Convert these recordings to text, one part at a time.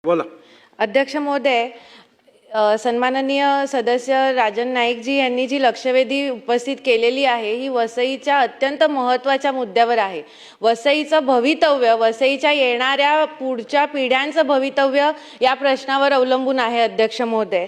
बोला. अध्यक्ष महोदय, सन्माननीय सदस्य राजन नाईक जी यांनी जी लक्षवेधी उपस्थित केलेली आहे ही वसईच्या अत्यंत महत्त्वाच्या मुद्द्यावर आहे. वसईचं भवितव्य, वसईच्या येणाऱ्या पुढच्या पिढ्यांचं भवितव्य या प्रश्नावर अवलंबून आहे. अध्यक्ष महोदय,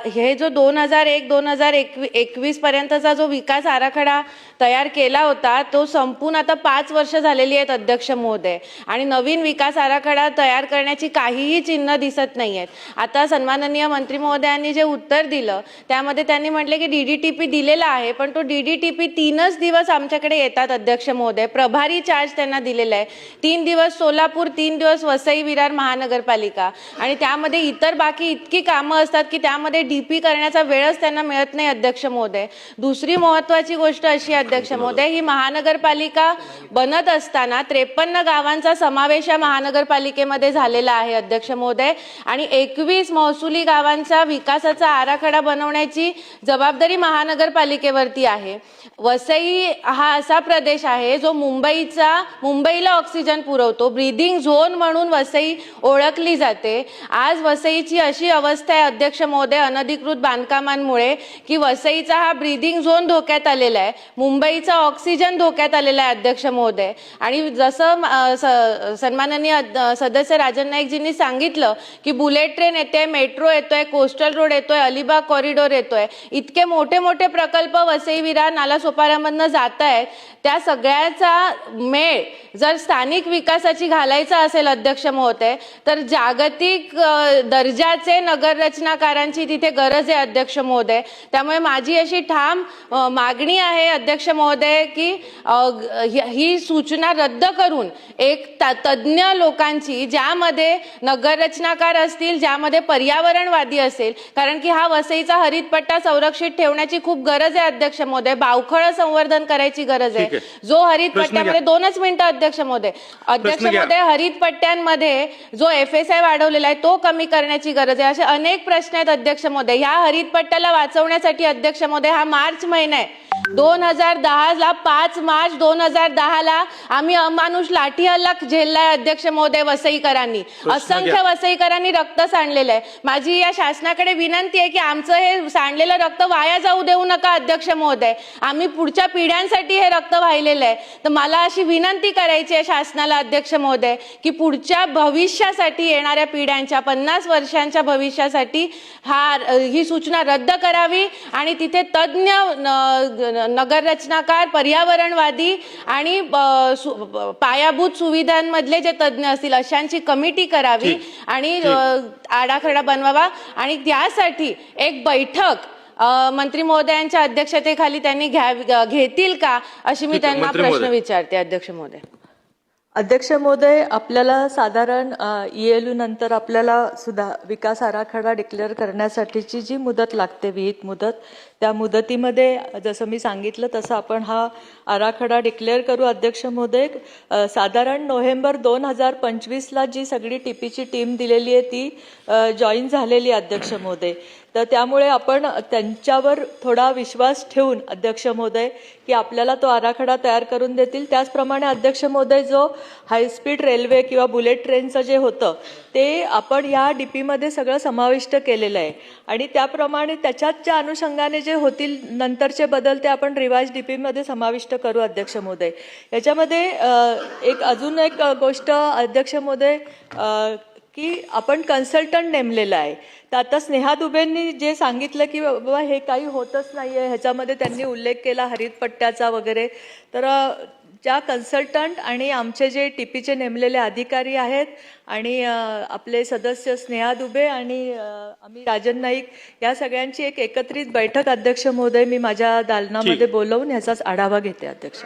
हे जो 2001-2021 पर्यंतचा जो विकास आराखडा तयार केला होता तो संपून आता 5 वर्ष झालेली आहेत. अध्यक्ष महोदय, आणि नवीन विकास आराखडा तयार करण्याची काहीही चिन्ह दिसत नाही आहेत. आता सन्माननीय मंत्री महोदयांनी जे उत्तर दिलं त्यामध्ये त्यांनी म्हटले की DDTP दिलेला आहे, पण तो DDTP 3च दिवस आमच्याकडे येतात. अध्यक्ष महोदय, प्रभारी चार्ज त्यांना दिलेला आहे. 3 दिवस सोलापूर, 3 दिवस वसई विरार महानगरपालिका, आणि त्यामध्ये इतर बाकी इतकी कामं असतात की त्यामध्ये DP करण्याचा वेळच त्यांना मिळत नाही. अध्यक्ष महोदय, दुसरी महत्त्वाची गोष्ट अशी, अध्यक्ष महोदय, ही महानगरपालिका बनत असताना 53 गावांचा समावेश या महानगरपालिकेमध्ये झालेला आहे. अध्यक्ष महोदय, आणि 21 महसुली गावांचा विकासाचा आराखडा बनवण्याची जबाबदारी महानगरपालिकेवरती आहे. वसई हा असा प्रदेश आहे जो मुंबईला ऑक्सिजन पुरवतो. ब्रीदिंग झोन म्हणून वसई ओळखली जाते. आज वसईची अशी अवस्था आहे अध्यक्ष महोदय, अनधिकृत बांधकामांमुळे, की वसईचा हा ब्रीदिंग झोन धोक्यात आलेला आहे, मुंबईचा ऑक्सिजन धोक्यात आलेला आहे. अध्यक्ष महोदय, आणि जसं सन्माननीय सदस्य राजन नाईकजींनी सांगितलं की बुलेट ट्रेन येते, मेट्रो येतोय, कोस्टल रोड येतोय, अलिबाग कॉरिडॉर येतोय, इतके मोठे मोठे प्रकल्प वसई विरार नालासोपाऱ्यामधनं जात आहेत. त्या सगळ्याचा मेळ जर स्थानिक विकासाची घालायचा असेल अध्यक्ष महोदय, तर जागतिक दर्जाचे नगररचनाकारांची तिथे गरज आहे. अध्यक्ष महोदय, त्यामुळे माझी अशी ठाम मागणी आहे अध्यक्ष महोदय की ही सूचना रद्द करून एक तज्ज्ञ लोकांची, ज्यामध्ये नगररचनाकार असतील, ज्यामध्ये पर्यावरणवादी असेल, कारण की हा वसईचा हरित पट्टा संरक्षित ठेवण्याची खूप गरज आहे. अध्यक्ष महोदय, बावखळ संवर्धन करायची गरज आहे. जो हरित पट्ट्यामध्ये 2च मिनिटं अध्यक्ष महोदय, हरित पट्ट्यांमध्ये जो FSI वाढवलेला आहे तो कमी करण्याची गरज आहे. असे अनेक प्रश्न आहेत अध्यक्ष महोदय. ह्या हरित पट्ट्याला वाचवण्यासाठी अध्यक्ष महोदय हा मार्च महिना आहे. 2010ला 5 मार्च 2010ला आम्ही अमानुष लाठी हल्ला झेललाय. अध्यक्ष महोदय, वसईकरांनी, असंख्य वसईकरांनी रक्त सांडलेलं आहे. माझी या शासनाकडे विनंती आहे की आमचं हे सांडलेलं रक्त वाया जाऊ देऊ नका. अध्यक्ष महोदय, आम्ही पुढच्या पिढ्यांसाठी हे रक्त वाहिलेलं आहे. तर मला अशी विनंती करायची आहे शासनाला अध्यक्ष महोदय की पुढच्या भविष्यासाठी, येणाऱ्या पिढ्यांच्या 50 वर्षांच्या भविष्यासाठी ही सूचना रद्द करावी, आणि तिथे तज्ज्ञ नगररचनाकार, पर्यावरणवादी आणि पायाभूत सुविधांमधले जे तज्ज्ञ असतील अशांची कमिटी करावी आणि आराखडा बनवावा. आणि त्यासाठी एक बैठक मंत्री महोदयांच्या अध्यक्षतेखाली त्यांनी घेतील का, अशी मी त्यांना प्रश्न विचारते. अध्यक्ष महोदय. अध्यक्ष महोदय, आपल्याला साधारण ELU नंतर आपल्याला सुद्धा विकास आराखडा डिक्लेअर करण्यासाठीची जी मुदत लागते, विहित मुदत, त्या मुदतीमध्ये जसं मी सांगितलं तसं आपण हा आराखडा डिक्लेअर करू. अध्यक्ष महोदय, साधारण नोव्हेंबर 2025ला जी सगळी TPची टीम दिलेली आहे ती जॉईन झालेली आहे. अध्यक्ष महोदय, तर त्यामुळे आपण त्यांच्यावर थोडा विश्वास ठेवून अध्यक्ष महोदय की आपल्याला तो आराखडा तयार करून देतील. त्याचप्रमाणे अध्यक्ष महोदय, जो हायस्पीड रेल्वे किंवा बुलेट ट्रेनचं जे होतं ते आपण या DPमध्ये सगळं समाविष्ट केलेलं आहे, आणि त्याप्रमाणे त्याच्याच्या अनुषंगाने जे होतील नंतरचे बदल ते आपण रिवाइज DPमध्ये समाविष्ट करू. अध्यक्ष महोदय, याच्यामध्ये अजून एक गोष्ट अध्यक्ष महोदय की आपण कन्सल्टंट नेमलेला आहे. तर आता स्नेहा दुबेंनी जे सांगितलं की बाबा हे काही होतच नाहीये, ह्याच्यामध्ये त्यांनी उल्लेख केला हरित पट्ट्याचा वगैरे, तर ज्या कन्सल्टंट आणि आमचे जे TPचे नेमलेले अधिकारी आहेत आणि आपले सदस्य स्नेहा दुबे आणि आम्ही राजन नाईक, या सगळ्यांची एक एकत्रित बैठक अध्यक्ष महोदय मी माझ्या दालनामध्ये बोलवून ह्याचाच आढावा घेते. अध्यक्ष.